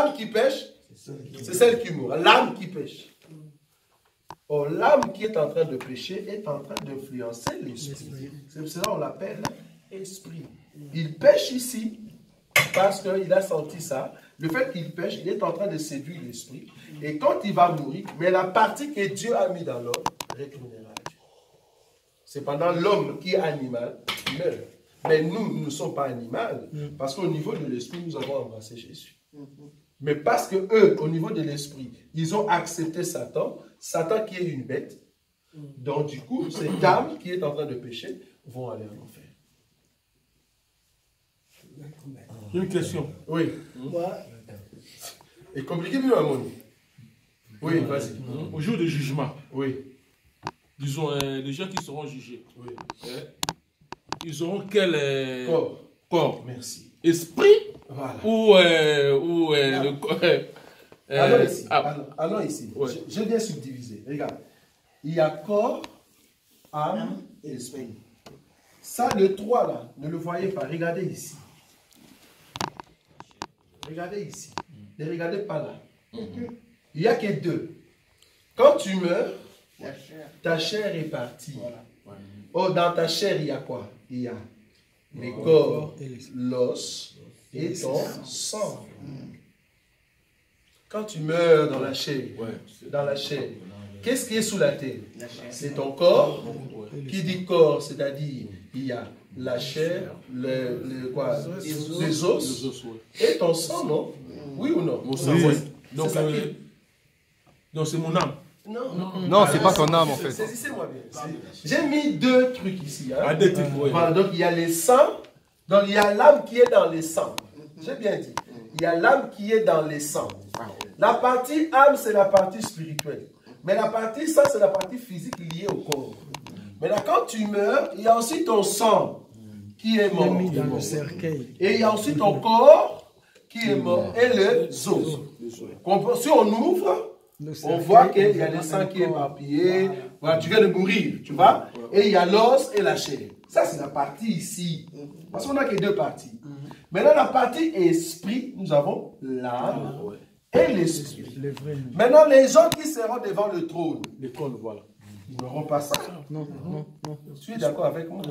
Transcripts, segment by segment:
l'âme qui pêche, c'est celle qui mourra. L'âme qui pêche. Or, l'âme qui est en train de pécher est en train d'influencer l'esprit. C'est pour cela qu'on l'appelle esprit. Il pêche ici parce qu'il a senti ça. Le fait qu'il pêche, il est en train de séduire l'esprit. Et quand il va mourir, mais la partie que Dieu a mis dans l'homme retournera à Dieu. Cependant, l'homme qui est animal meurt. Mais nous ne sommes pas animaux. Parce qu'au niveau de l'esprit, nous avons embrassé Jésus. Mais parce que eux, au niveau de l'esprit, ils ont accepté Satan, Satan qui est une bête. Donc du coup, cette âme qui est en train de pécher vont aller en enfer. Une question. Oui. Et compliqué, mieux à mon. Oui, vas-y. Au jour du jugement, Oui. disons, les gens qui seront jugés, ils auront quel corps? Merci. Esprit Voilà. ou le corps Allons ici. Allons ici. Ouais. Je viens subdiviser. Regarde. Il y a corps, âme et esprit. Ça, le 3 là, ne le voyez pas. Regardez ici. Regardez ici. Ne regardez pas là. Il n'y a que 2. Quand tu meurs, ta chair est partie. Oh, dans ta chair, il y a quoi? Il y a les corps, l'os et ton sang. Quand tu meurs dans la chair, qu'est-ce qui est sous la terre? C'est ton corps. Qui dit corps, c'est-à-dire il y a la chair, les os et ton sang, non? Oui ou non? Mon sang, oui. Donc, c'est mon âme. Non, c'est pas ton âme en fait. Saisissez-moi bien. J'ai mis 2 trucs ici. Hein. Ah, 2 trucs, oui. Voilà, donc il y a les sangs, donc il y a l'âme qui est dans les sangs. J'ai bien dit. Il y a l'âme qui est dans les sangs. La partie âme, c'est la partie spirituelle. Mais la partie sang, c'est la partie physique liée au corps. Maintenant, quand tu meurs, il y a aussi ton sang qui est mort. Dans le cercueil. Et il y a aussi ton corps qui est mort. Et les os. Si on ouvre, on voit qu'il y a le sang qui est éparpillé. Voilà, tu viens de mourir, tu vois. Et il y a l'os et la chair. Ça, c'est la partie ici. Parce qu'on n'a que 2 parties. Maintenant, la partie esprit, nous avons l'âme et l'esprit. Maintenant, les gens qui seront devant le trône, Voilà. ils n'auront pas ça. Non. Tu es d'accord avec moi?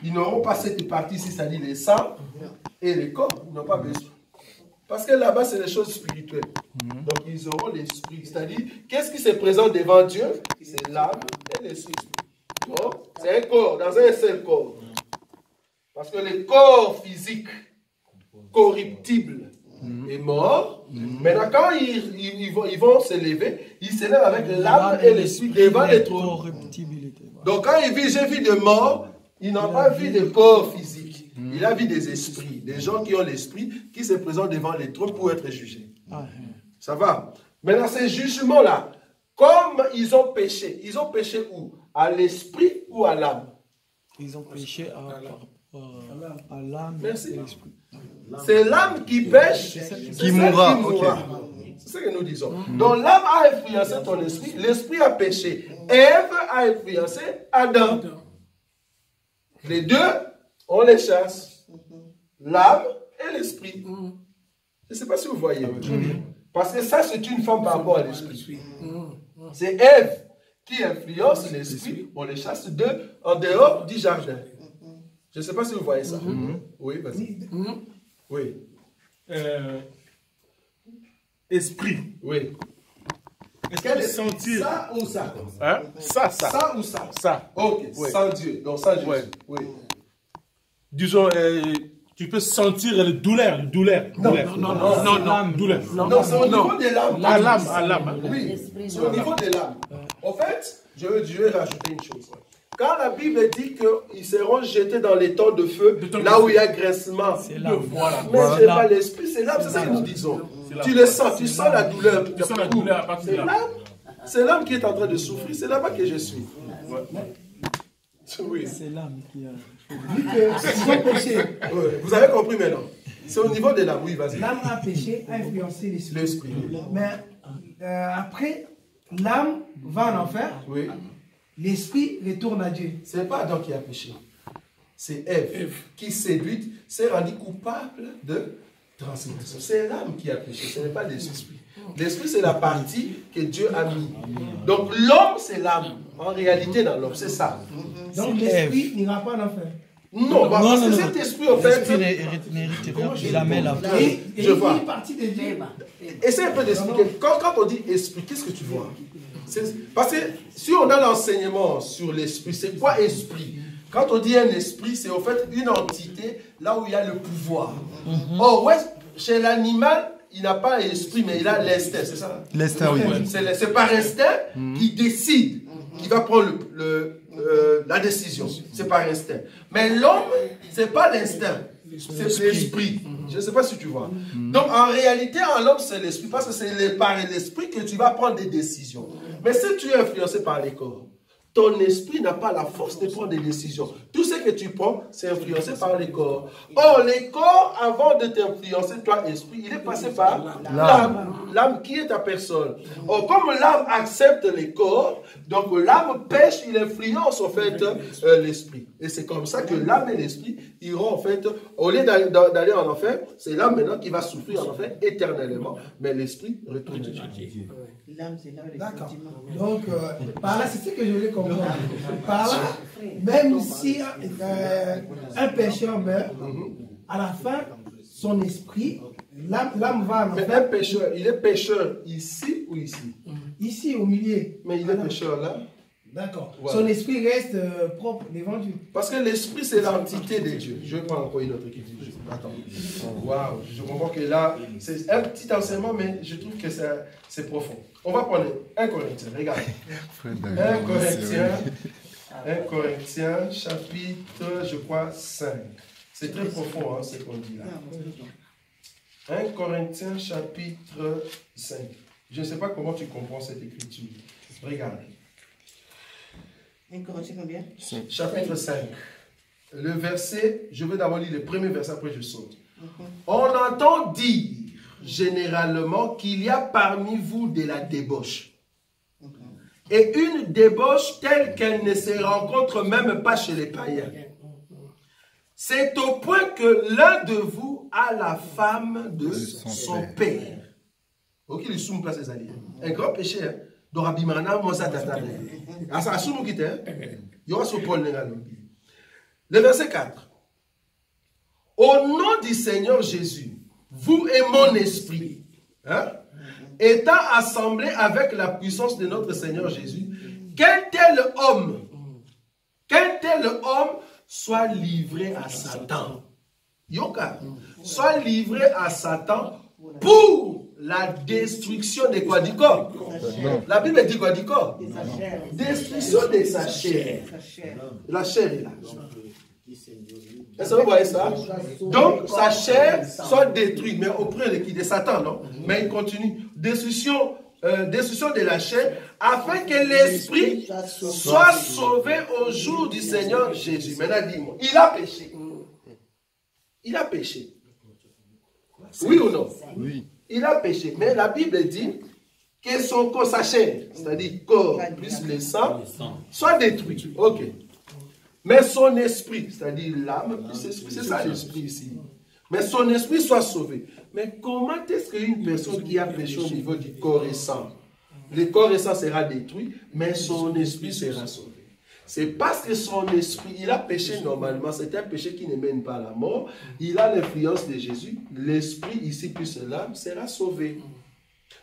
Ils n'auront pas cette partie ici, c'est-à-dire les sangs et les corps. Ils n'ont pas besoin. Parce que là-bas, c'est les choses spirituelles. Donc, ils auront l'esprit. C'est-à-dire, qu'est-ce qui se présente devant Dieu? C'est l'âme et l'esprit. C'est un corps, dans un seul corps. Parce que le corps physique, corruptible, est mort. Maintenant, quand ils vont s'élever, ils s'élèvent avec l'âme et l'esprit devant les trônes. Donc, quand ils vivent, j'ai vu de mort, ils n'ont pas vu de corps physique. Il a vu des esprits, des gens qui ont l'esprit, qui se présentent devant les trônes pour être jugés. Ça va? Maintenant, ces jugements-là, comme ils ont péché où? À l'esprit ou à l'âme? Ils ont péché à l'âme et l'esprit. C'est l'âme qui pêche, Qui mourra. C'est ce que nous disons. Donc l'âme a influencé ton esprit, l'esprit a péché. Ève a influencé Adam. Les deux, on les chasse. L'âme et l'esprit. Je ne sais pas si vous voyez. Parce que ça, c'est une forme par rapport à l'esprit. C'est Ève qui influence l'esprit. On les chasse en dehors du jardin. Je ne sais pas si vous voyez ça. Oui, vas-y. Oui. Esprit. Oui. Est-ce qu'elle est sentir? Ça ou ça? Hein? Ça. Ça ou ça? Ça. Ok, Ouais. sans Dieu. Donc sans Jésus. Ouais. Oui. Disons, tu peux sentir la douleur. Non, douleur. Non, c'est au niveau de l'âme. À l'âme. Oui, c'est au niveau de l'âme. En fait, je vais rajouter une chose. Quand la Bible dit qu'ils seront jetés dans les temps de feu, là où il y a graissement, C'est l'âme. mais ce n'est pas l'esprit, c'est l'âme, c'est ça que nous disons. Tu le sens, tu sens la douleur. Tu sens la douleur à partir de là. C'est l'âme qui est en train de souffrir, c'est là-bas que je suis. Oui. C'est l'âme qui a... Vu qu'ils ont péché, Vous avez compris maintenant? C'est au niveau de l'âme, oui, vas-y. l'âme a péché, a influencé l'esprit. L'esprit. Mais après, l'âme va en enfer, Oui. l'esprit retourne à Dieu. Ce n'est pas Adam qui a péché. C'est Ève qui séduite, s'est rendue coupable de transgression. C'est l'âme qui a péché, ce n'est pas l'esprit. L'esprit, c'est la partie que Dieu a mis. Donc l'homme, c'est l'âme. En réalité, dans l'homme, c'est ça. Donc l'esprit n'ira pas en enfer. Non, parce que cet esprit, en fait... Il amène la je vois. Il est parti de Dieu. Essaye un peu d'expliquer. Quand on dit esprit, qu'est-ce que tu vois? Parce que si on a l'enseignement sur l'esprit, c'est quoi esprit? Quand on dit un esprit, c'est en fait une entité là où il y a le pouvoir. Or, ouais, chez l'animal, il n'a pas l'esprit, mais il a l'instinct, c'est ça? L'instinct, oui. C'est par instinct qu'il décide, qu'il va prendre la décision. C'est par instinct. Mais l'homme, ce n'est pas l'instinct, c'est l'esprit. Je ne sais pas si tu vois. Donc, en réalité, en l'homme, c'est l'esprit, parce que c'est par l'esprit que tu vas prendre des décisions. Mais si tu es influencé par les corps, ton esprit n'a pas la force de prendre des décisions. Tout ce que tu prends, c'est influencé par les corps. Or, les corps, avant de t'influencer, toi, esprit, il est passé par l'âme. L'âme qui est ta personne. Or, comme l'âme accepte les corps, donc l'âme pêche, il influence en fait l'esprit. Et c'est comme ça que l'âme et l'esprit iront en fait, au lieu d'aller en enfer, c'est l'âme maintenant qui va souffrir en enfer éternellement, mais l'esprit retourne à Dieu. D'accord. Donc, par là, c'est ce que je voulais comprendre. Par là, même si un pécheur meurt, à la fin, son esprit, l'âme va en enfer. Mais un pécheur, il est pécheur ici ou ici? Ici, au milieu. Mais il est pécheur là. D'accord. Voilà. Son esprit reste propre devant Dieu. Parce que l'esprit, c'est l'entité de Dieu. Je vais prendre encore une autre qui dit. Attends. Waouh, je comprends que là, c'est un petit enseignement, mais je trouve que c'est profond. On va prendre 1 Corinthiens, regarde. 1 Corinthiens, chapitre, je crois, 5. C'est très profond, hein, ce qu'on dit là. 1 Corinthiens, chapitre 5. Je ne sais pas comment tu comprends cette écriture. Regarde. 1 Corinthiens combien? Chapitre 5. Le verset, je vais d'abord lire le premier verset, après je saute. On entend dire généralement qu'il y a parmi vous de la débauche. Et une débauche telle qu'elle ne se rencontre même pas chez les païens. C'est au point que l'un de vous a la femme de son père. Ok, il soum place ses alliés. Un grand péché, hein. Le verset 4. Au nom du Seigneur Jésus, vous et mon esprit, hein, étant assemblés avec la puissance de notre Seigneur Jésus, qu'un tel homme soit livré à Satan. Yoka, soit livré à Satan pour la destruction de quoi du corps. La Bible dit quoi du corps? Destruction de sa chair. La chair est là. Est-ce que vous voyez ça? Donc, sa chair soit détruite, mais auprès de qui? De Satan, non? Mais il continue. Destruction de la chair, afin que l'esprit soit sauvé au jour du Seigneur Jésus. Maintenant, dis-moi, il a péché. Il a péché. Oui ou non? Oui. Il a péché. Mais la Bible dit que son corps, sa chair, c'est-à-dire corps plus le sang, soit détruit. Ok. Mais son esprit, c'est-à-dire l'âme plus l'esprit, c'est ça l'esprit ici. Mais son esprit soit sauvé. Mais comment est-ce qu'une personne qui a péché au niveau du corps et sang, le corps et sang sera détruit, mais son esprit sera sauvé? C'est parce que son esprit, il a péché normalement, c'est un péché qui ne mène pas à la mort, il a l'influence de Jésus, l'esprit ici plus l'âme sera sauvé.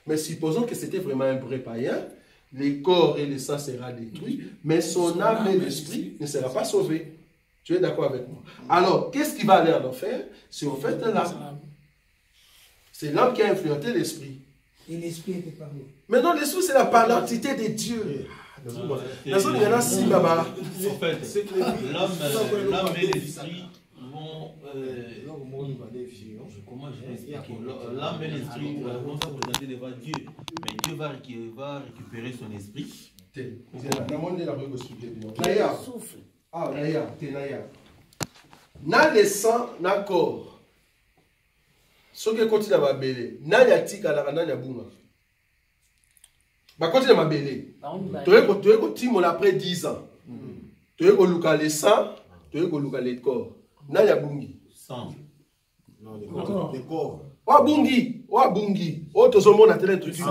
Mais supposons que c'était vraiment un vrai païen, le corps et le sang sera détruits, mais son âme et l'esprit ne sera pas sauvés. Tu es d'accord avec moi? Alors, qu'est-ce qui va aller en enfer? C'est en fait l'âme. C'est l'âme qui a influencé l'esprit. Et l'esprit était parmi. Maintenant, l'esprit, c'est la l'entité de Dieu. En fait, l'âme et l'esprit vont... comment je vais expliquer? L'âme et l'esprit vont se présenter devant Dieu. Mais Dieu va récupérer son esprit. Na le sang, na corps. Ce qui continue à m'abéler, na yatika la na bunga. Bah continue à m'abéler. Tu es continue après 10 ans. Tu es luka le sang, tu es luka le corps. Na ya bungi. Sang. Non, le corps. Wabungi, wabungi. Autre au monde a télé tout de suite.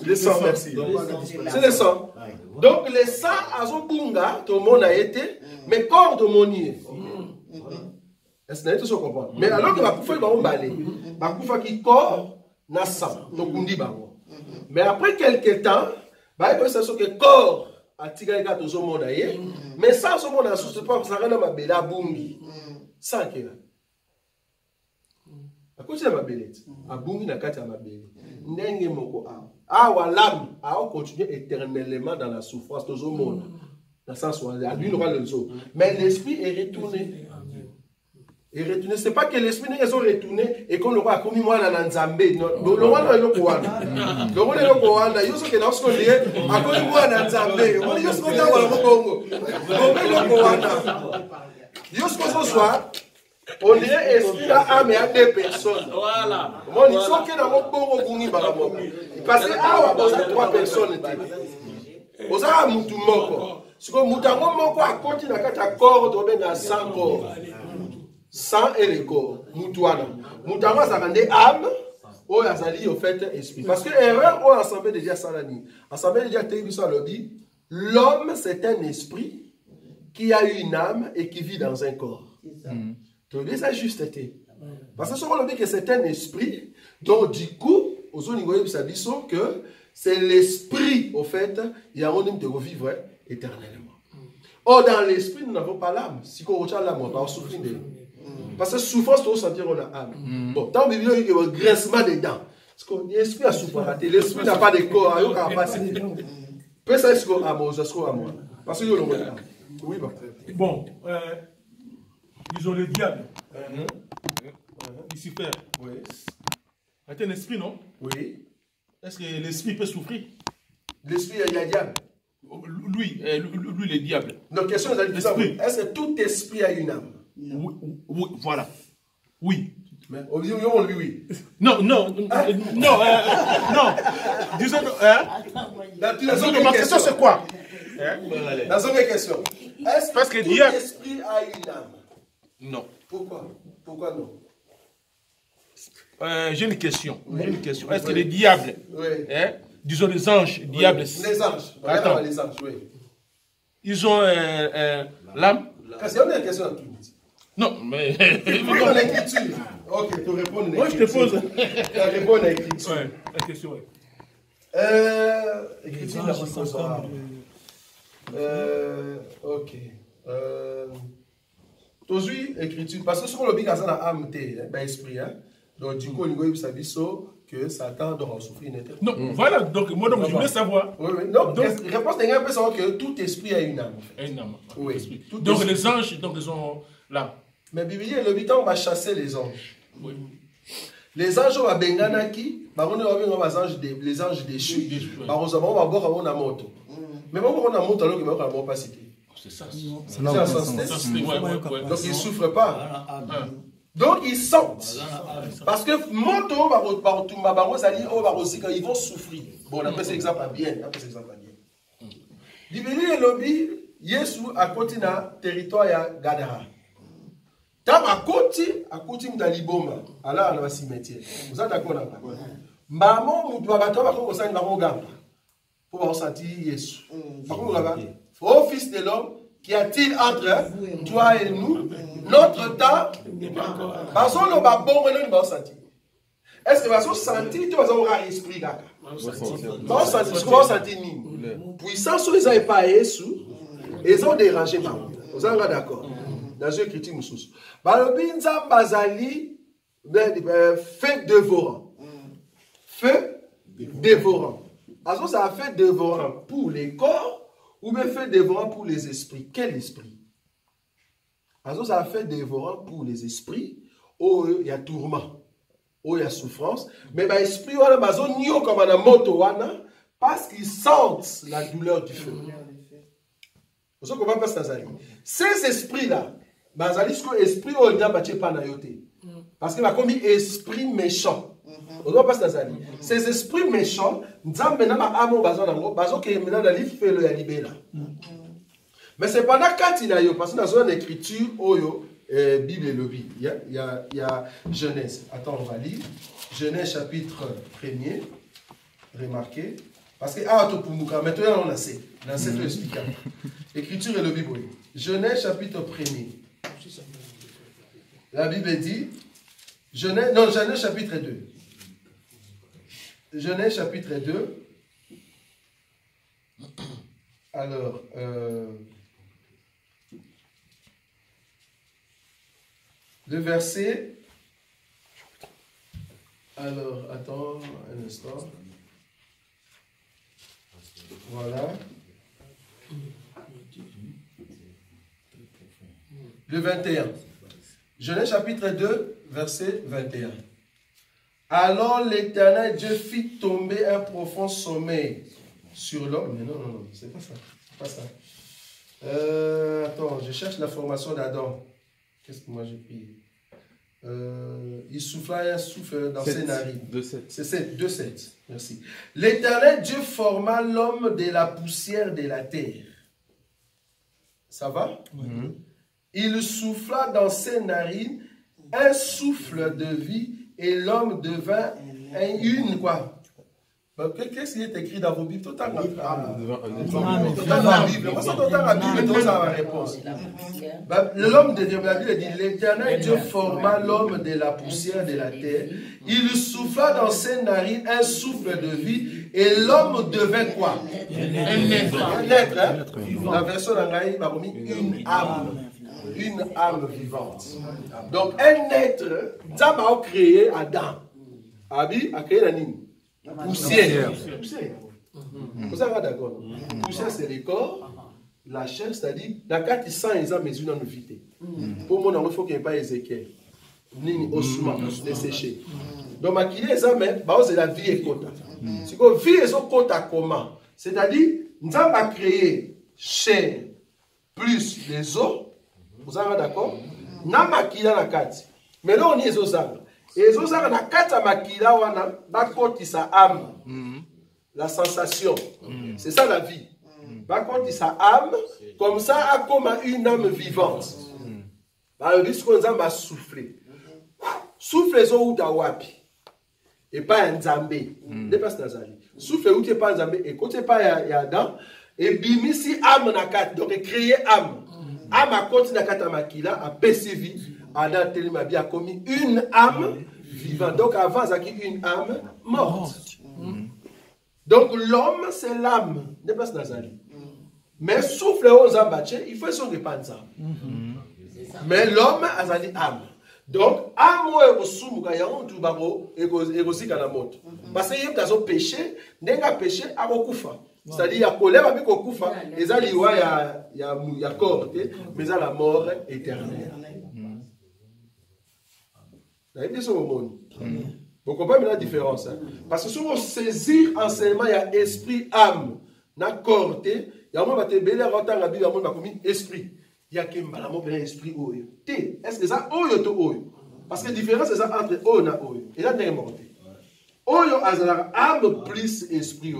Les sangs, merci. C'est les sangs. Donc les sangs à Zobunga, tout le monde a été, mais corps de monier. Est-ce que vous comprenez? Mais alors que va pouvoir faire un balai, va pouvoir qui corps na sang, donc on dit mais après quelques temps, bah il peut s'assurer que corps a tiré gars tout le monde a été, mais ça ce monde a sous pas ça rien ma belle bungi. Ça qui là. À cause de ma belette, à bungi na kati ma belle. Ndenge moko a wa l'âme a continuer éternellement dans la souffrance tout le monde. Dans le sens où lui n'aura le zoo. Mais l'esprit est retourné. Et retourner, c'est pas que l'esprit n'est pas retourné et qu'on le voit comme moi dans Nzambé. Non, le roi est le Kouana. Le roi est le Kouana. Il y a ce que nous avons dit, à cause de moi dans Nzambé. On dit ce qu'on a dans le Congo. Le Kouana. Il y a ce qu'on soit. On dirait esprit à âme et à deux personnes. Voilà. Moi, il faut que dans le Congo, parce que ah, on a 3 personnes. On a Moutou Moko. Ce que Moutou Moko a continué à faire corps de dans 100 corps. 100 et les corps. Moutouana. Moutouana, ça rend des âmes. Ou azali au fait esprit. Parce que erreur ou assemblée déjà salani. Assemblée déjà télévision lobby. L'homme c'est un esprit qui a une âme et qui vit dans un corps. Tu dis ça juste été. Parce que ce qu'on dit que c'est un esprit. Donc du coup, aux autres ça dit que c'est l'esprit au fait. Il y a un homme de vivre éternellement. Or dans l'esprit nous n'avons pas l'âme. Si on retient l'âme on va souffrir de. Parce que souffrance, tu vas sentir qu'on a âme. Bon, dans le Bible, il y a un grincement des dents. Parce que l'esprit a souffert. L'esprit n'a pas de corps. Il n'y a pas de corps. Peut-être que c'est à moi, c'est à moi. Parce que il y a le âme. Oui, bon. Disons le diable. Lucifer. Oui. C'est un esprit, non? Oui. Est-ce que l'esprit peut souffrir? L'esprit, il y a le diable. Lui, le diable. Donc, question est est-ce que tout esprit a une âme? Oui, voilà. Oui. Mais on dit oui, oui. Non. Non. Disons. Ma question, c'est quoi? La seconde question. Est-ce que tout esprit a une âme? Non. Pourquoi? Pourquoi non? J'ai une question. Est-ce que les diables, disons les anges, diables. Les anges. Attends. Les anges, oui. Ils ont l'âme? C'est une question à tout. Non, mais. Dans l'écriture. Ok, tu réponds à l'écriture. Moi, je te pose. Tu réponds à l'écriture. Ouais, la question, oui. Écriture, la réponse. Ok. Aujourd'hui, écriture. Parce que ce qu'on a dit, c'est la âme, c'est l'esprit. Donc, du coup, on a dit que Satan doit souffrir. Non, voilà. Donc, moi, je voulais savoir. Oui, oui. Non, donc, la réponse n'est pas savoir que tout esprit a une âme. Une âme. Oui. Donc, les anges, donc, ils ont l'âme. Mais Bible, le bitan va chasser les anges. Oui. Les anges vont benganaki, les anges déchus. Par exemple, on va voir on a moto. Mais on a moto alors que on va pas citer. C'est ça. C'est un sens. Donc ils souffrent pas. Donc ils sentent. Parce que moto ils vont souffrir. Bon, on appelle cet exemple à bien. Bible et lobby, Yesu a continué territoire ya Gadara. Tant à côté dans l'Iboma, alors on va s'y mettre. Vous êtes d'accord là? Maman, nous avons comme ça, nous avons gamba pour avoir senti Jésus. Par contre, ô fils de l'homme, qu'y a-t-il entre toi et nous? Notre temps, parce qu'on a bon, on va sentir. Est-ce que vous sentir, tu vas avoir un esprit là? Vous va sentir puissance, ils n'avaient pas Jésus, ils ont dérangé par vous. Vous êtes d'accord? Dans une critique moussous. Balobinza Bazali, feu dévorant. Feu dévorant. Alors ça a fait dévorant pour les corps ou bien fait dévorant pour les esprits. Quel esprit? Alors ça a fait dévorant pour les esprits. Oh, il y a tourment. Oh, il y a souffrance. Mais l'esprit, il y a comme un moto, parce qu'ils sentent la douleur du feu. Vous savez comment ça se passe? Ces esprits-là, esprit parce qu'il a commis esprit méchant. Ces esprits méchants, mais c'est pendant quand il a eu, parce que dans une écriture, Bible et lobby. Il y a Genèse. Attends, on va lire. Genèse chapitre 1er. Remarquez. Parce que, maintenant on a assez. On a assez de expliquer. Écriture et lobby. Genèse chapitre 1er. La Bible dit, Genèse chapitre 2. Genèse chapitre 2. Alors, le verset. Alors, attends un instant. Voilà. Le 21. Genèse chapitre 2, verset 21. Alors l'Éternel Dieu fit tomber un profond sommeil sur l'homme. Mais non, c'est pas ça. C'est pas ça. Attends, je cherche la formation d'Adam. Qu'est-ce que moi j'ai pris? Il souffla un souffle dans ses narines. 2,7. C'est 2,7. Merci. L'Éternel Dieu forma l'homme de la poussière de la terre. Ça va? Il souffla dans ses narines un souffle de vie et l'homme devint une quoi? Qu'est-ce qui est écrit dans vos Bibles? Tout à la Bible. L'homme de Dieu, la Bible dit, l'Éternel Dieu forma l'homme de la poussière de la terre. Il souffla dans ses narines un souffle de vie et l'homme devint quoi? Un être. La version d'Angaï m'a remis une âme. Une âme vivante. Donc, un être, Dieu a créé Adam. Abi a créé la ligne. Poussière. Vous avez d'accord? Poussière, c'est le corps. La chair, c'est-à-dire, la carte, il sent les âmes, mais une vité. Pour moi, il faut qu'il n'y ait pas Ézéchiel. Ni Osuma, desséché. Donc, maquiller les âmes, c'est la vie et quota. Si vous vie et quota comment? C'est-à-dire, nous avons créé chair plus les os. Vous avez d'accord? Na makila na kati. Mais là, on est les os. Et les os, na kati ya makila, on a côté sa âme. La sensation. C'est ça la vie. Par contre, sa âme, comme ça, comme une âme vivante. Le risque qu'on a soufflé. Souffle les eaux wapi. Et pas un zambé. Dépasse Nazali. Souffle où tu n'es pas un zambé. Et quand tu n'es pas Adam. Et bimisi âme na kati. Donc, créer âme. Âme a continué à makila, a persévé, Adam Télémabi a commis une âme vivante. Donc avant, il y a une âme morte. Donc l'homme, c'est l'âme. Ne pas se nazali. Mais souffle aux ambaché, il faut son dépendre. Mais l'homme a une âme. Donc, âme ou soumuka ya on tout baro égosi kana moto. Parce qu'il y a des péchés, n'enga péché a okufa. C'est-à-dire, il y a colère avec okufa, et ça il y a corps, mais il y a la mort éternelle. Vous avez dit ça au monde. Vous comprenez la différence? Parce que si on saisit enseignement, il y a esprit, âme, na corps, il y a un moment où il y a esprit. Il y a un esprit. Est-ce que ça oyo? Parce que la différence c'est ça entre oyo et oyo. Et là, il y a un moment. Oyo a âme plus esprit.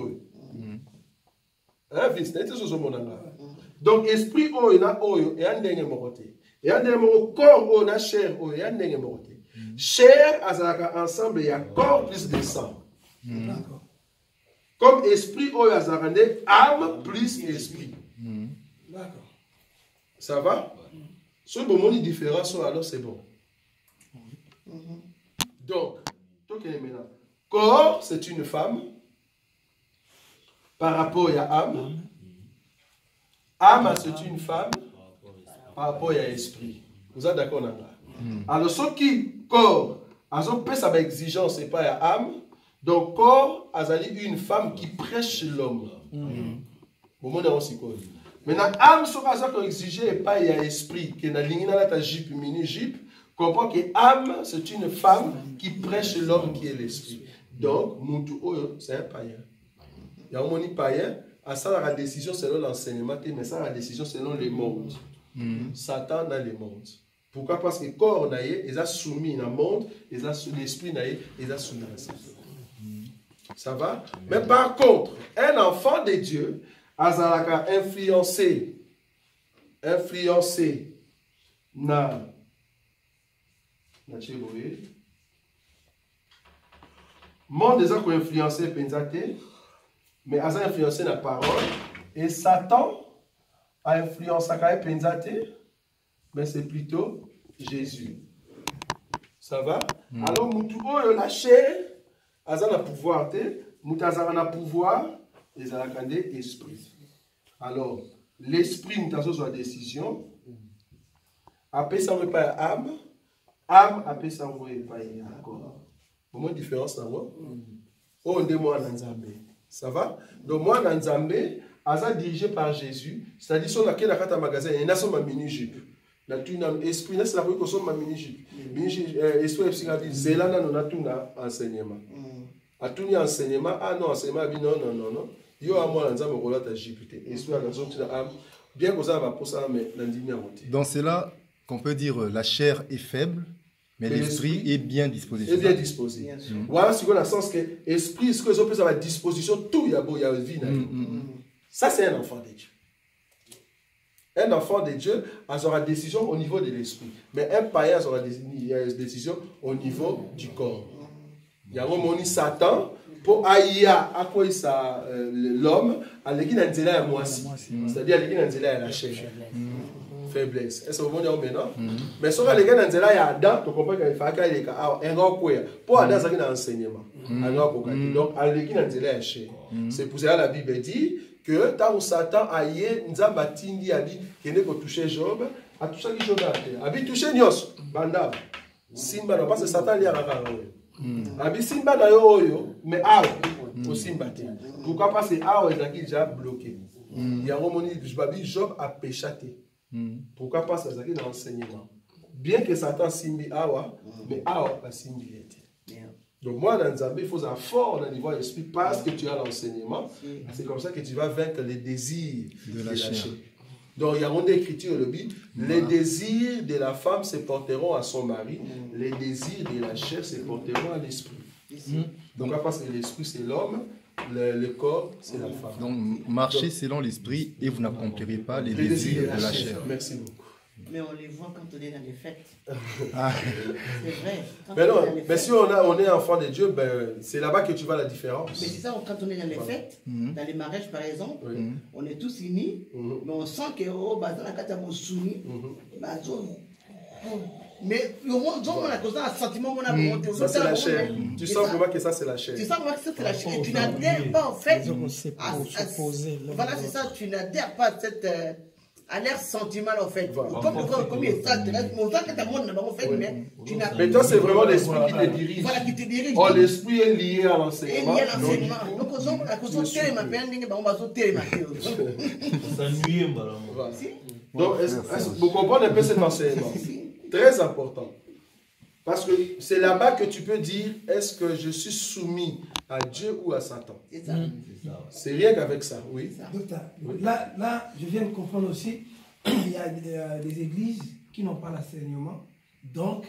Donc, esprit oyo na oyo et un dernier moroté. Et un dernier moroté, corps oyo na chair oyo et un dernier moroté. Chair azalaka ensemble, il y a corps plus de sang. Comme esprit oyo azalaka âme plus esprit. D'accord. Ça va? Si vous avez une différence, alors c'est bon. Donc, maintenant, corps, c'est une femme. Par rapport à âme. Âme, c'est une femme. Par rapport à esprit. Vous êtes d'accord là? Alors, ce qui corps, sa exigence et pas à âme. Donc, corps, a une femme qui prêche l'homme. Au monde aussi quoi. Maintenant, âme, ce qu'on exige et pas à esprit. Que na ligne na ta jupe mini jupe. Comprends que âme, c'est une femme qui prêche l'homme qui est l'esprit. Donc, Moutou Oyo, c'est un païen. Il y a un moni païen, à ça la décision selon l'enseignement, mais ça la décision selon les mondes. Satan dans les mondes. Pourquoi? Parce que le corps est soumis dans le monde, l'esprit est soumis à Satan. Ça va? Mais par contre, un enfant de Dieu a influencé na Monde des gens influencé pensate, mais a influencé la parole. Et Satan a influencé la pensate, mais c'est plutôt Jésus. Ça va? Alors, Moutou, la chair, Azan a pouvoir, Moutazan a pouvoir, les alakandé, esprit. Alors, l'esprit, Moutazo, soit décision. Après, ça ne veut pas âme. Âme, après, ça ne veut pas corps. Au moins, différence, là, on est moi dans Nzambé. Ça va? Donc, moi dans Nzambé, Azan dirigé par Jésus, c'est-à-dire, si on a quel magasin, il y a un mini-jupe. La tuna esprit c'est la que son mini-jupe. Esprit c'est là on a tout enseignement. A tout enseignement, ah non, enseignement, non. Yo a moi dans me relate à Jupiter. Esprit à la bien que ça va pour ça, mais dans cela qu'on peut dire la chair est faible, mais l'esprit est bien disposé. Est bien disposé. Voilà ce qu'on a sens que l'esprit, ce que les autres à disposition, tout il y a vie. Ça c'est un enfant de Dieu. Un enfant de Dieu aura décision au niveau de l'esprit. Mais un païen aura décision au niveau du corps. Il y a un moment Satan, pour Aïa, à quoi ça l'homme, à l'église d'Anzela et moi aussi. C'est-à-dire à l'église d'Anzela et la chair. Faiblesse. Est-ce que vous voyez maintenant? Mais si on a l'église d'Anzela et Adam, tu comprends qu'il faut qu'il y ait un grand quoi. Pour Adam, c'est un enseignement. Donc à l'église d'Anzela et la chair. C'est pour ça que la Bible dit que tant Satan a yé, Nzamba tindi abi, qui n'est pas touché Job, a touché Job à terre. Abi touché Nios, Banda. Simba, non, parce que Satan lié à la Abi Simba d'ailleurs, mais ah, au Simba. Pourquoi parce que ah, il a déjà bloqué. Il y a un moment où Job a péchaté. Pourquoi parce que ça a dans l'enseignement. Bien que Satan simbi awa, mais awa a simbi était. Donc moi, dans Nzambé, il faut être fort dans le niveau de l'esprit parce que tu as l'enseignement. C'est comme ça que tu vas vaincre les désirs de la chair. Donc il y a une écriture, le Bible, les désirs de la femme se porteront à son mari, les désirs de la chair se porteront à l'esprit. Donc parce que l'esprit c'est l'homme, le corps c'est la femme. Donc marchez selon l'esprit et vous n'accomplirez pas les désirs de la chair. Merci beaucoup. Mais on les voit quand on est dans les fêtes. C'est vrai. Mais non, mais si on est enfant de Dieu, ben, c'est là-bas que tu vois la différence. Mais c'est ça, quand on est dans les fêtes, dans les mariages par exemple, on est tous unis, mais on sent que dans la carte soumis, mais on a causé un sentiment qu'on a monté. Ça c'est la chair. Tu sens vraiment que ça c'est la chair. Tu sens vraiment que ça c'est la chair. Et tu n'adhères pas en fait. Voilà, c'est ça, tu n'adhères pas à cette. À l'air sentimental en fait. Comme il est extraterrestre, mais on sent que tu as monde en fait, mais toi c'est vraiment l'esprit qui te dirige. Voilà, qui te dirige. Oh, l'esprit est lié à l'enseignement. Lié à l'enseignement. Donc, à cause de téléma, on va se téléma. Ça nuit, donc, vous comprenez un peu cet enseignement? Très important. Parce que c'est là-bas que tu peux dire, est-ce que je suis soumis à Dieu ou à Satan? C'est ça. C'est rien qu'avec ça, oui. Docteur, là, je viens de comprendre aussi, il y a des églises qui n'ont pas l'enseignement. Donc,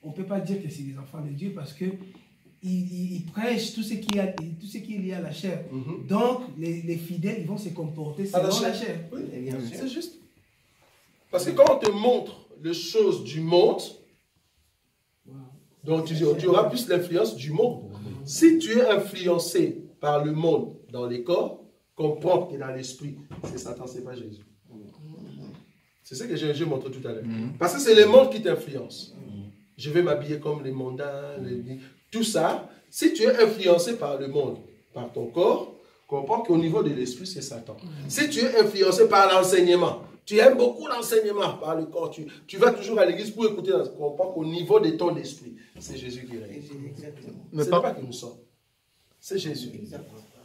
on ne peut pas dire que c'est des enfants de Dieu parce qu'ils prêchent tout ce qui est lié à la chair. Donc, les fidèles, ils vont se comporter selon la chair. Oui, c'est juste. Parce que quand on te montre les choses du monde, donc tu auras plus l'influence du monde. Si tu es influencé par le monde dans les corps, comprends que dans l'esprit, c'est Satan, ce n'est pas Jésus. C'est ce que j'ai montré tout à l'heure. Parce que c'est le monde qui t'influence. Je vais m'habiller comme les mondains, tout ça. Si tu es influencé par le monde, par ton corps, comprends qu'au niveau de l'esprit, c'est Satan. Si tu es influencé par l'enseignement, tu aimes beaucoup l'enseignement par le corps. Tu vas toujours à l'église pour écouter. On parle qu'au niveau de ton esprit, c'est Jésus qui règne. Ce n'est pas que nous sommes. C'est Jésus.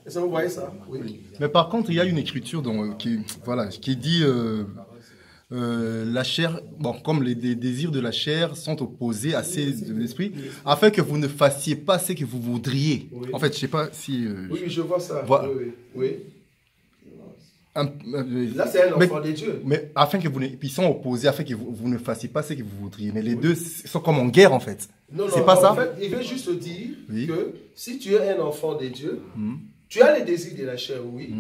Et ça, vous voyez ça? Oui. Mais par contre, il y a une écriture qui dit la chair, bon, comme les désirs de la chair sont opposés à ceux de l'esprit, afin que vous ne fassiez pas ce que vous voudriez. Oui. En fait, je ne sais pas si... oui, je vois ça. Oui. Là, c'est un enfant de Dieu. Mais afin que ils sont opposés, afin que vous ne fassiez pas ce que vous voudriez. Mais les deux sont comme en guerre, en fait. Non, c'est pas ça. En fait, il veut juste dire que si tu es un enfant de Dieu, tu as les désirs de la chair, oui,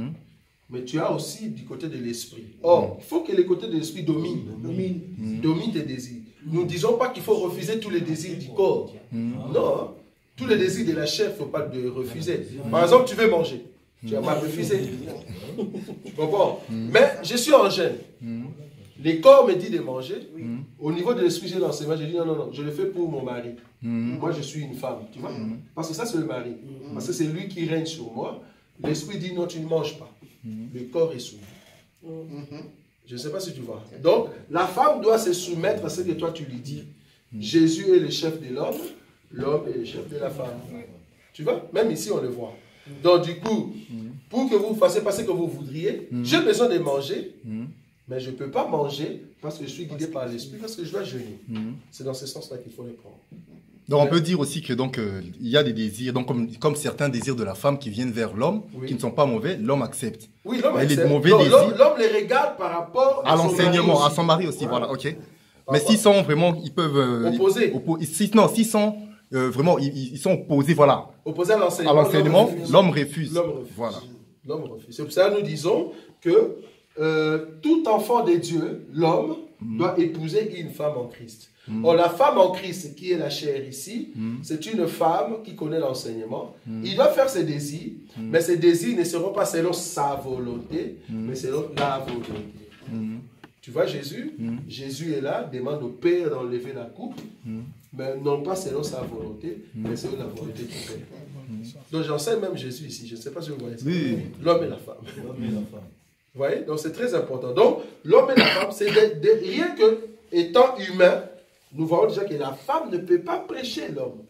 mais tu as aussi du côté de l'esprit. Or, il faut que le côté de l'esprit domine tes désirs. Nous ne disons pas qu'il faut refuser tous les désirs du corps. Non, hein. Tous les désirs de la chair, il ne faut pas les refuser. Par exemple, tu veux manger. Tu vas pas refuser. Tu comprends? Mais je suis en jeûne. Les corps me dit de manger. Au niveau de l'esprit, j'ai l'enseignement. J'ai dit non, non, non, je le fais pour mon mari. Moi, je suis une femme. Tu vois? Parce que ça, c'est le mari. Parce que c'est lui qui règne sur moi. L'esprit dit non, tu ne manges pas. Le corps est soumis. Je ne sais pas si tu vois. Donc, la femme doit se soumettre à ce que toi tu lui dis. Jésus est le chef de l'homme, l'homme est le chef de la femme. Tu vois? Même ici, on le voit. Donc, du coup, pour que vous fassiez pas ce que vous voudriez, j'ai besoin de manger, mais je ne peux pas manger parce que je suis guidé par l'esprit, parce que je dois jeûner. C'est dans ce sens-là qu'il faut le prendre. Donc on peut dire aussi que donc il y a des désirs, donc comme certains désirs de la femme qui viennent vers l'homme, qui ne sont pas mauvais, l'homme accepte. Oui, l'homme accepte. Les mauvais désirs, l'homme les regarde par rapport à l'enseignement, à son mari aussi, voilà, ok. Mais s'ils sont vraiment, ils peuvent opposer. S'ils sont vraiment, ils sont opposés, voilà. Opposés à l'enseignement, l'homme refuse. Voilà. L'homme refuse. C'est pour ça que nous disons que tout enfant de Dieu, l'homme, doit épouser une femme en Christ. Or, la femme en Christ, qui est la chair ici, c'est une femme qui connaît l'enseignement. Il doit faire ses désirs, mais ses désirs ne seront pas selon sa volonté, mais selon la volonté. Tu vois Jésus? Jésus est là, demande au Père d'enlever la coupe, mais non pas selon sa volonté, mais selon la volonté du Père. Donc j'enseigne même Jésus ici, je ne sais pas si vous voyez ça. L'homme et la femme. Vous voyez? Donc c'est très important. Donc l'homme et la femme, c'est rien que étant humain, nous voyons déjà que la femme ne peut pas prêcher l'homme.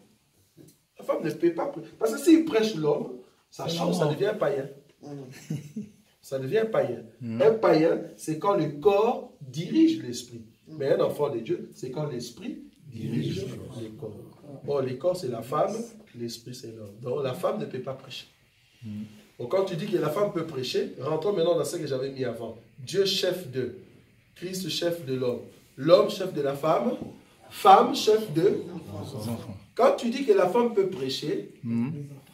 La femme ne peut pas prêcher. Parce que s'il prêche l'homme, ça change, ça devient un païen. Ça devient un païen. Un païen, c'est quand le corps dirige l'esprit. Mais un enfant de Dieu, c'est quand l'esprit dirige le corps. Or, le corps, c'est la femme, l'esprit, c'est l'homme. Donc, la femme ne peut pas prêcher. Donc, quand tu dis que la femme peut prêcher, rentrons maintenant dans ce que j'avais mis avant. Dieu, chef de. Christ, chef de l'homme. L'homme, chef de la femme. Femme, chef de enfants. Quand tu dis que la femme peut prêcher,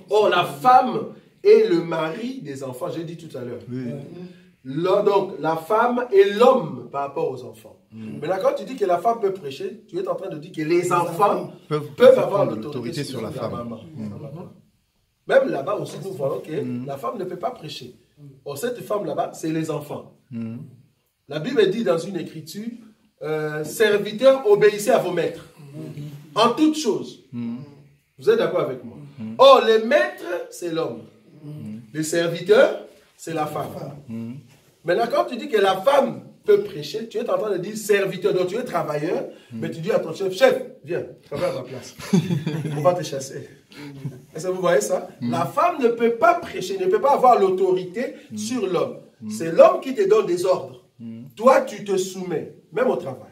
or la femme est le mari des enfants, j'ai dit tout à l'heure. Donc la femme est l'homme par rapport aux enfants. Maintenant, quand tu dis que la femme peut prêcher, tu es en train de dire que les enfants peuvent avoir l'autorité sur la femme. Même là-bas aussi, nous voyons que la femme ne peut pas prêcher. Or, cette femme là-bas, c'est les enfants. La Bible dit dans une écriture, serviteurs, obéissez à vos maîtres. En toutes choses. Vous êtes d'accord avec moi? Or, les maîtres, c'est l'homme. Les serviteurs, c'est la femme. Maintenant, quand tu dis que la femme peut prêcher, tu es en train de dire serviteur. Donc, tu es travailleur, mais tu dis à ton chef, chef, viens, travaille à ma place. On va te chasser. Est-ce que vous voyez ça? La femme ne peut pas prêcher, ne peut pas avoir l'autorité sur l'homme. C'est l'homme qui te donne des ordres. Toi, tu te soumets. Même au travail.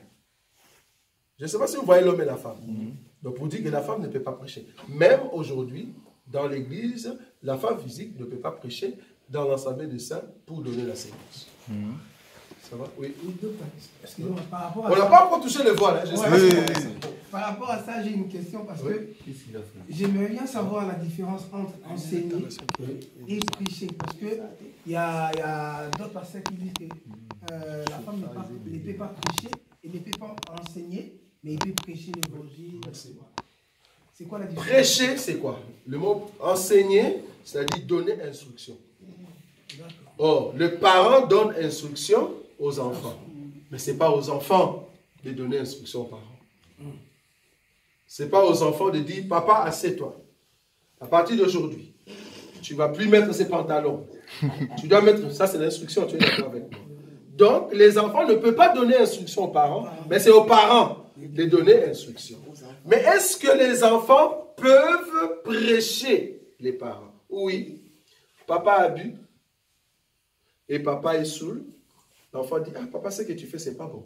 Je ne sais pas si vous voyez l'homme et la femme. Donc, pour dire que la femme ne peut pas prêcher. Même aujourd'hui, dans l'église, la femme physique ne peut pas prêcher dans l'assemblée des saints pour donner la séance. Ça va? Oui. Excusez-moi, par rapport à on n'a pas encore touché le voile. Par rapport à ça, j'ai une question parce que j'aimerais bien savoir la différence entre enseigner et prêcher. Parce qu'il y a d'autres personnes qui disent que la femme ne peut pas prêcher et ne peut pas enseigner, mais il peut prêcher l'évangile. C'est quoi la différence? Prêcher, c'est quoi? Le mot enseigner, c'est-à-dire donner instruction. Or, le parent donne instruction aux enfants. Mais ce n'est pas aux enfants de donner instruction aux parents. Ce n'est pas aux enfants de dire, papa, assieds-toi. À partir d'aujourd'hui, tu ne vas plus mettre ces pantalons. Tu dois mettre, ça c'est l'instruction, tu es d'accord avec moi. Donc, les enfants ne peuvent pas donner instruction aux parents, mais c'est aux parents de donner instruction. Mais est-ce que les enfants peuvent prêcher les parents? Oui. Papa a bu et papa est saoul. L'enfant dit, ah papa, ce que tu fais, c'est pas bon.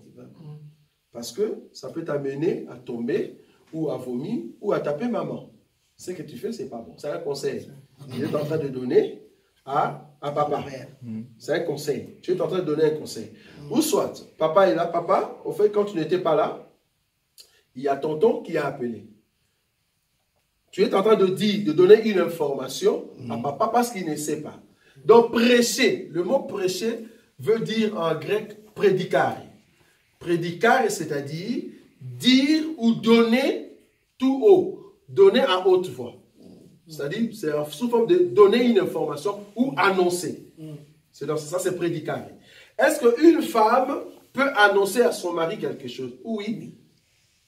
Parce que ça peut t'amener à tomber ou à vomir ou à taper maman. Ce que tu fais, c'est pas bon. C'est un conseil. Tu es en train de donner à papa. C'est un conseil. Tu es en train de donner un conseil. Ou soit, papa est là, papa, au fait, quand tu n'étais pas là, il y a tonton qui a appelé. Tu es en train de dire, de donner une information à papa parce qu'il ne sait pas. Donc, prêcher, le mot prêcher veut dire en grec prédicare. Prédicare, c'est-à-dire dire ou donner tout haut, donner à haute voix. C'est-à-dire, c'est sous forme de donner une information ou annoncer. Ça, c'est prédicat. Est-ce qu'une femme peut annoncer à son mari quelque chose? Oui.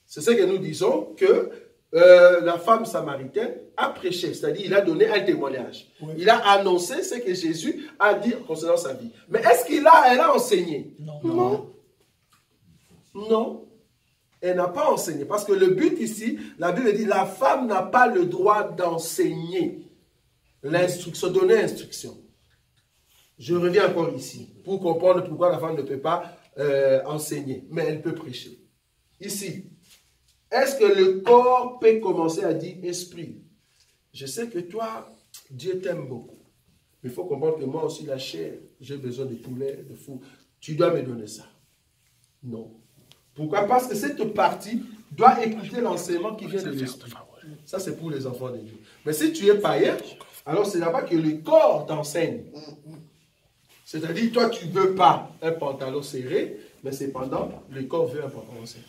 C'est ce que nous disons, que la femme samaritaine a prêché, c'est-à-dire il a donné un témoignage. Oui. Il a annoncé ce que Jésus a dit concernant sa vie. Mais est-ce qu'elle a enseigné? Non. Non. Elle n'a pas enseigné. Parce que le but ici, la Bible dit, la femme n'a pas le droit d'enseigner. L'instruction, donner instruction. Je reviens encore ici, pour comprendre pourquoi la femme ne peut pas enseigner. Mais elle peut prêcher. Ici, est-ce que le corps peut commencer à dire, esprit, je sais que toi, Dieu t'aime beaucoup. Mais il faut comprendre que moi aussi, la chair, j'ai besoin de poulet, de fou. Tu dois me donner ça. Non. Pourquoi? Parce que cette partie doit écouter l'enseignement qui vient de l'esprit. Ça, c'est pour les enfants de Dieu. Mais si tu es païen, alors c'est là-bas que le corps t'enseigne. C'est-à-dire, toi, tu ne veux pas un pantalon serré, mais cependant, le corps veut un pantalon serré.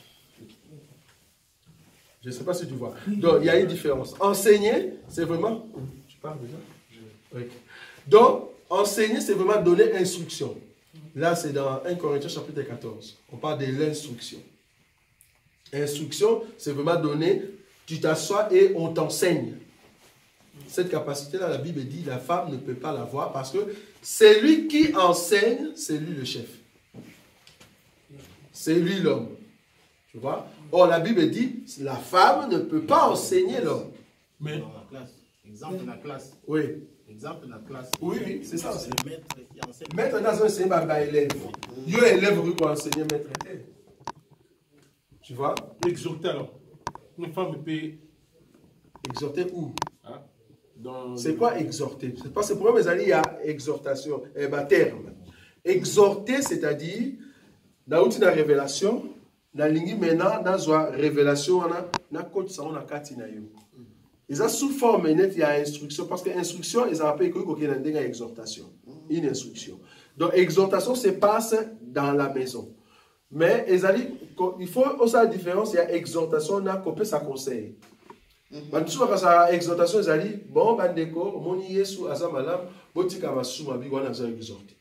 Je ne sais pas si tu vois. Donc, il y a une différence. Enseigner, c'est vraiment... Tu parles déjà? Oui. Donc, enseigner, c'est vraiment donner instruction. Là, c'est dans 1 Corinthiens chapitre 14. On parle de l'instruction. Instruction, c'est vraiment donner, tu t'assois et on t'enseigne. Cette capacité-là, la Bible dit, la femme ne peut pas l'avoir parce que c'est lui qui enseigne, c'est lui le chef. C'est lui l'homme. Tu vois? Or, la Bible dit, la femme ne peut pas enseigner l'homme. Mais dans la classe. Exemple de la classe. Oui. Exemple de la classe. Oui, oui, c'est ça. C'est le maître qui enseigne. Maître dans un enseignement, bah, élève. Yo élève, vous pouvez enseigner maître. Tu vois? Exhorter alors. Une femme peut. Exhorter où? Hein? C'est quoi exhorter? C'est pas ce problème, mais il y a exhortation, terme. Exhorter, c'est-à-dire, dans une révélation, dans l'ingé maintenant, dans une révélation, on a côté ça, on a katina yo. Ils ont sous forme net, il y a instruction, parce que instruction, ils ont appelé qu'il y a une exhortation, une instruction. Donc, exhortation se passe dans la maison. Mais il faut aussi la différence, il y a exhortation, on a copié sa conseil. Quand ça exhortation, ils ont dit, bon, bandeko, mon yesu azamalam, botika masuma bi wana za exhorter.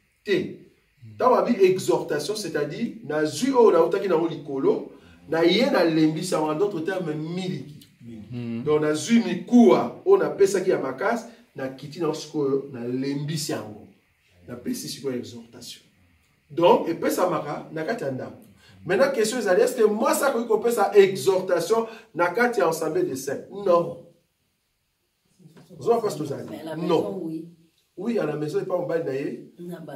Dans la exhortation, c'est-à-dire, na zuo na utaki na likolo, na ye na lembisa en d'autres termes miliki. Donc, na zu mikua, on a pesa ki ya makas, na kiti na sko na lembisi yango. Na pesi siko exhortation. Donc, et pesa maka na katanda. Maintenant, question est, est-ce que moi, ça peut couper sa exhortation na kati ya ensemble de saints? Non. Vous avez pas ce que vous avez? Non. Oui. Oui, à la maison, il n'y a pas un bail naïe.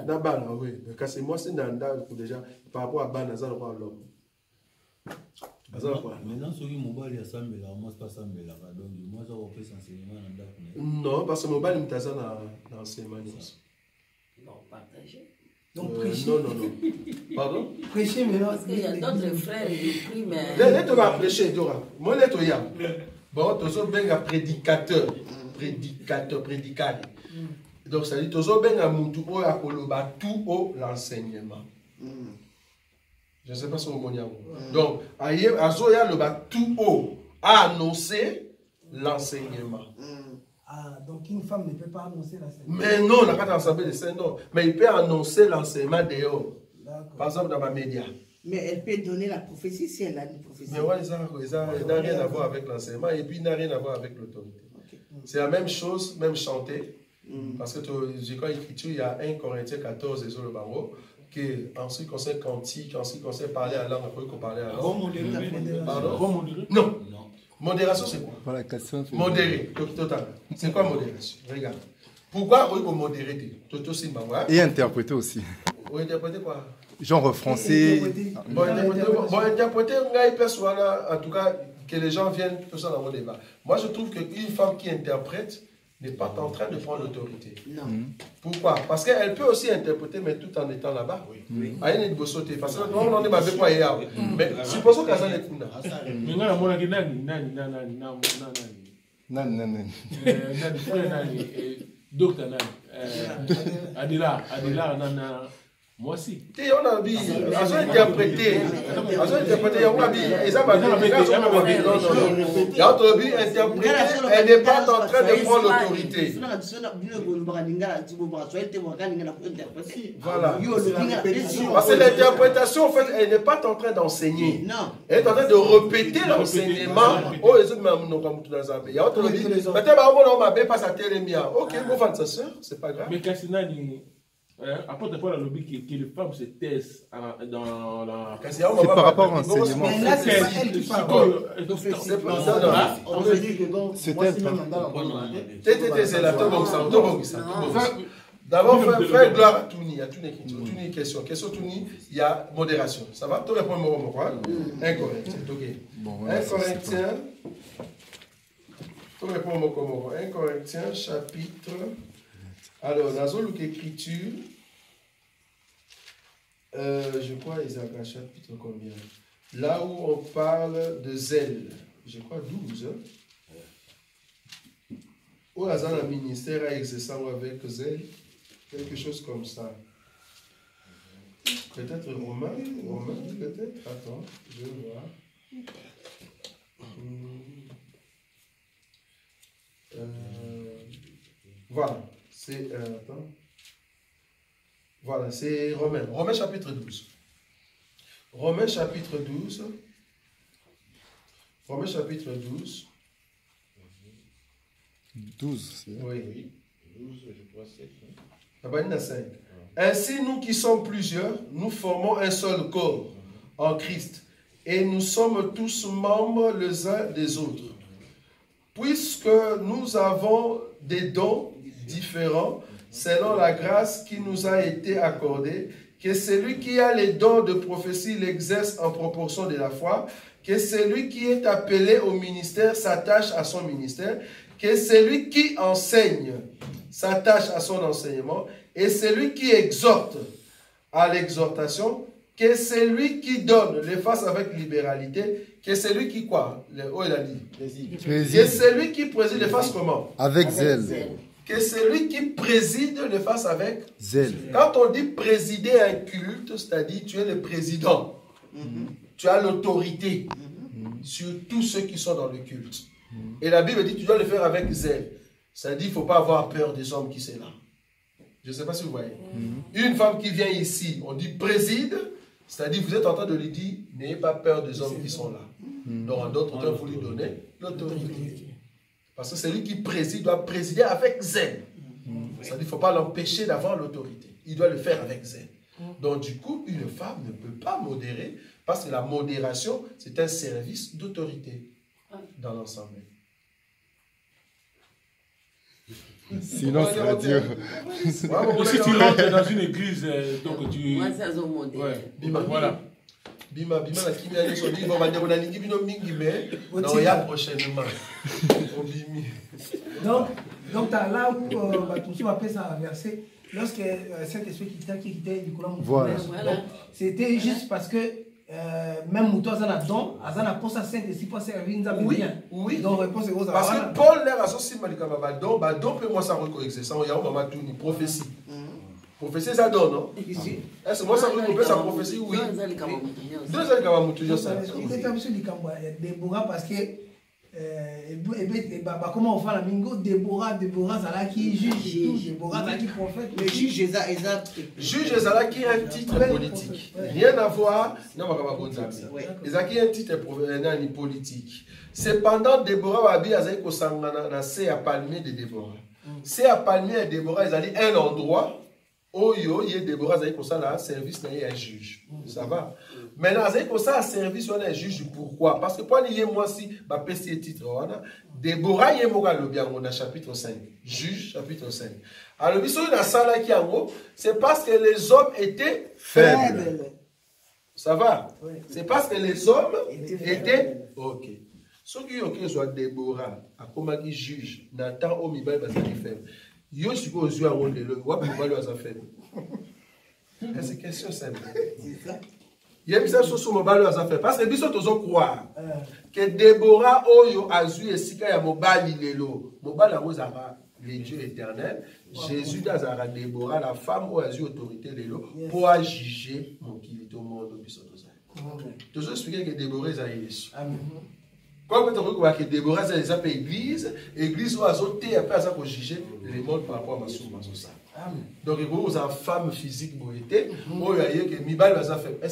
Nabana, oui. Mais c'est moi, c'est Nanda, déjà, par rapport à Bana, ça, on l'homme. Maintenant, ceux qui m'ont bail, il y a ça, mais là, moi, c'est pas ça, mais là, donc, moi, ça, on fait s'enseignement dans non, parce que mon bail, il y a ça dans l'enseignement. Non, partager. Donc, prêcher. Non. Pardon? Prêcher, mais non. Parce qu'il y a d'autres frères qui prient, mais. Laisse-toi va prêcher, Dora. Moi, laisse-toi y a. Bon, tu es un prédicateur. Prédicateur. Donc, ça dit, tu es un moutou tout au l'enseignement. Je ne sais pas si vous m'avez dit. Donc, Azoya le tout haut a annoncé l'enseignement. Ah, donc une femme ne peut pas annoncer l'enseignement. Mais non, on n'a pas d'ensemble de saints, non. Mais il peut annoncer l'enseignement dehors. Par exemple, dans ma média. Mais elle peut donner la prophétie si elle a une prophétie. Mais ouais, ça n'a rien à voir avec l'enseignement et puis il n'a rien à voir avec l'autorité. Okay. C'est la même chose, même chanter. Parce que j'ai quand l'écriture, il y a 1 Corinthiens 14 et sur le barreau, que en ce qui concerne cantique, en ce qui concerne parler à langue, après qu'on parlait à langue. Pardon? Non. Modération, c'est quoi? Voilà, question. Modérer, total. C'est quoi modération? Regarde. Pourquoi on modérer? Et interpréter aussi. Ou interpréter quoi? Genre français. Bon, interpréter, en tout cas, que les gens viennent, tout ça dans mon débat. Moi, je trouve qu'une femme qui interprète n'est pas en train de prendre l'autorité. Non. Pourquoi? Parce qu'elle peut aussi interpréter, mais tout en étant là-bas. Oui. Parce que on est avec quoi hier. Mais supposons qu'elle a des coups. Docteur Adila, Moi aussi. On a dit, on a interprété. On a interprété. On a dit, elle n'est pas en train de prendre l'autorité. Voilà. Parce que l'interprétation, en fait, elle n'est pas en train d'enseigner. Elle est en train de répéter l'enseignement. Oh, les autres, il y a autre dit, peut-être passe à Télémia. Ok, bon, fan sa soeur, c'est pas grave. Mais Kassinani, après, il faut la lobby que les femmes se taisent dans la. C'est par rapport à l'enseignement. Mais là, c'est pas elle qui parle. C'est pas ça. On veut dire que donc, c'est moi, elle. si même dans C'est là, d'abord, frère, gloire à Touni, à Touni, question, Touni, il y a modération. Ça va? Tu réponds moi, quoi? 1 Corinthiens, ok. 1 Corinthiens, tu réponds moi, 1 Corinthiens, chapitre. Alors, dans l'écriture, je crois, Isaac, chapitre combien? Là où on parle de zèle, je crois 12. Où la zone ministère a exercé avec zèle, quelque chose comme ça. Peut-être Romain, peut-être. Attends, je vais voir. Voilà, c'est attends. Voilà, c'est Romain. Romain chapitre 12. Romain chapitre 12. Romain chapitre 12. 12, c'est oui. 12, je crois, c'est. Ainsi, nous qui sommes plusieurs, nous formons un seul corps en Christ. Et nous sommes tous membres les uns des autres. Puisque nous avons des dons différents selon la grâce qui nous a été accordée, que celui qui a les dons de prophétie l'exerce en proportion de la foi, que celui qui est appelé au ministère s'attache à son ministère, que celui qui enseigne s'attache à son enseignement, et celui qui exhorte à l'exhortation, que celui qui donne le fasse avec libéralité, que celui qui quoi? Oh, il a dit. Que celui qui préside le fasse comment? Avec zèle. Que celui qui préside le fasse avec zèle. Quand on dit présider un culte, c'est-à-dire tu es le président. Tu as l'autorité sur tous ceux qui sont dans le culte. Et la Bible dit que tu dois le faire avec zèle. C'est-à-dire qu'il ne faut pas avoir peur des hommes qui sont là. Je ne sais pas si vous voyez. Une femme qui vient ici, on dit préside, c'est-à-dire vous êtes en train de lui dire, n'ayez pas peur des hommes qui sont là. Donc en d'autres temps, vous lui donnez l'autorité. Parce que celui qui préside doit présider avec zèle. C'est-à-dire qu'il ne faut pas l'empêcher d'avoir l'autorité. Il doit le faire avec zèle. Donc du coup, une femme ne peut pas modérer parce que la modération, c'est un service d'autorité dans l'ensemble. Sinon, ça va dire. Si tu rentres dans une église, donc tu. Moi, ça sont modérés. Ouais. Bima, voilà. Bima, la kimia est sur l'île, on va dire on a l'île bino mingi, mais non, il y a prochainement. Donc, là où tu vas appeler ça verset, lorsque cet esprit qui quittait du courant, voilà. C'était juste parce que même Moutou Azana don, Azana pour sa sainte esprit pour servir nous bien. Oui. Donc réponse est parce que Paul l'a associé malika don peut moi ça reconnaître ça, on y a maman tout ni prophétie. Prophétie ça donne non? Est-ce que moi ça reconnaît sa prophétie? Oui. Deux ans quand même toujours ça. Déborah parce que comment on fait la mingo Déborah Zala qui juge, Déborah Zala qui prophète. Le juge Zala qui a un titre politique. Rien à voir. Non, Ezala qui a un titre politique. Cependant, Déborah Wabi a dit que ça a palmier de Déborah. C'est à palmier de Déborah, ils allaient un endroit. Oh yo, il y a Déborah a dit que ça a un service, il y a un juge. Ça va. Maintenant, c'est comme ça, un service, on est juge. Pourquoi? Parce que pour nous, moi aussi, ma petit titre, Déborah, il y a un chapitre 5. Juge, chapitre 5. Alors, c'est parce que les hommes étaient faibles. Ça va? C'est parce que les hommes étaient. Ok. Ceux qui sont Déborah, à comment ils jugent, Nathan, Omibal, parce qu'ils sont faibles. Yo, je suis aux yeux à Wondé, le wap, Omibal, ils sont faibles. C'est une question simple. C'est ça. Il y a des choses sur mobile à faire parce que les gens doivent croire que Déborah Oyo Azu et Sika ya mobile lelo mobile a les dieux éternels. Jésus d'Azara Déborah, la femme où elle a eu autorité pour juger mon kilité au monde. Toujours expliquer que Déborah est à Jésus. Comme tu vois que Déborah est à l'église, l'église où elle a été après ça pour juger le monde par rapport à ma source. Donc, il y a une femme physique, il y a une femme